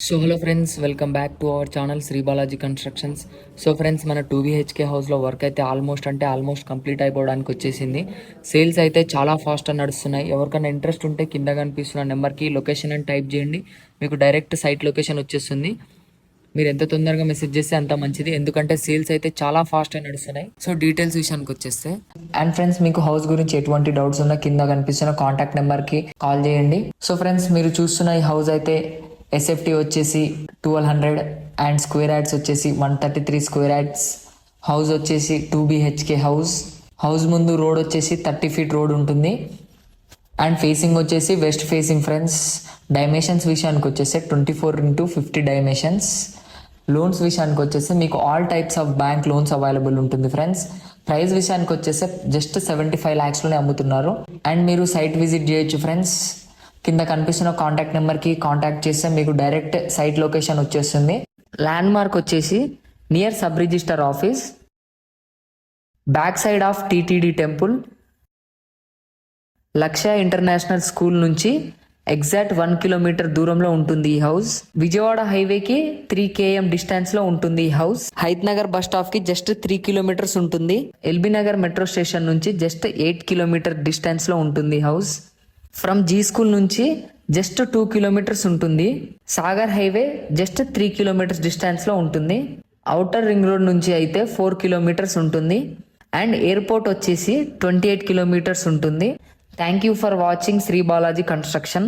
So hello friends, welcome back to our channel Shri Balaji constructions. So friends, మన 2 BHK హౌస్లో work అయితే almost complete అయిపోవడానికి వచ్చేసింది. సేల్స్ అయితే చాలా ఫాస్ట్గా నడుస్తున్నాయి. ఎవరికైనా ఇంట్రెస్ట్ ఉంటే కింద కనిపిస్తున్న నెంబర్కి లొకేషన్ అని టైప్ చేయండి, మీకు డైరెక్ట్ సైట్ లొకేషన్ వచ్చేస్తుంది. మీరు ఎంత తొందరగా మెసేజ్ చేస్తే అంత మంచిది, ఎందుకంటే సేల్స్ అయితే చాలా ఫాస్ట్గా నడుస్తున్నాయి. సో డీటెయిల్స్ విషయానికి వచ్చేస్తే, అండ్ ఫ్రెండ్స్, మీకు హౌస్ గురించి ఎటువంటి డౌట్స్ ఉన్నా కింద కనిపిస్తున్న కాంటాక్ట్ నెంబర్కి కాల్ చేయండి. సో ఫ్రెండ్స్, మీరు చూస్తున్న ఈ హౌస్ అయితే ఎస్ఎఫ్టీ వచ్చేసి 1200 అండ్ స్క్వేర్ యార్డ్స్ వచ్చేసి 133 స్క్వేర్ యార్డ్స్. హౌస్ వచ్చేసి 2 BHK హౌస్ ముందు రోడ్ వచ్చేసి 30 ఫీట్ రోడ్ ఉంటుంది. అండ్ ఫేసింగ్ వచ్చేసి వెస్ట్ ఫేసింగ్ ఫ్రెండ్స్. డైమెన్షన్స్ విషయానికి వచ్చేసి 24x50 డైమెన్షన్స్. లోన్స్ విషయానికి వచ్చేసి మీకు all types of bank loans available ఉంటుంది ఫ్రెండ్స్. ప్రైస్ విషయానికి వచ్చేసి జస్ట్ 75 lakhsలోనే అమ్ముతున్నారు. అండ్ మీరు సైట్ విజిట్ చేయొచ్చు ఫ్రెండ్స్. కింద కనిపిస్తున్న కాంటాక్ట్ నెంబర్కి కాంటాక్ట్ చేస్తే మీకు డైరెక్ట్ సైట్ లొకేషన్ వచ్చేస్తుంది. ల్యాండ్ మార్క్ వచ్చేసి near sub register office, back side of TTD temple, లక్ష్య ఇంటర్నేషనల్ స్కూల్ నుంచి ఎగ్జాక్ట్ 1 కిలోమీటర్ దూరంలో ఉంటుంది ఈ హౌస్. విజయవాడ హైవేకి 3 km డిస్టెన్స్ లో ఉంటుంది ఈ house. Hayath Nagar bus stop కి జస్ట్ 3 kilometers ఉంటుంది. ఎల్బీ నగర్ మెట్రో స్టేషన్ నుంచి జస్ట్ 8 kilometer డిస్టెన్స్ లో ఉంటుంది ఈ హౌస్. ఫ్రమ్ జీ స్కూల్ నుంచి జస్ట్ 2 kilometers ఉంటుంది. Sagar highway just 3 kilometers distance లో ఉంటుంది. ఔటర్ రింగ్ రోడ్ నుంచి అయితే 4 kilometers ఉంటుంది. అండ్ ఎయిర్పోర్ట్ వచ్చేసి 28 kilometers ఉంటుంది. Thank you for watching Shri Balaji construction.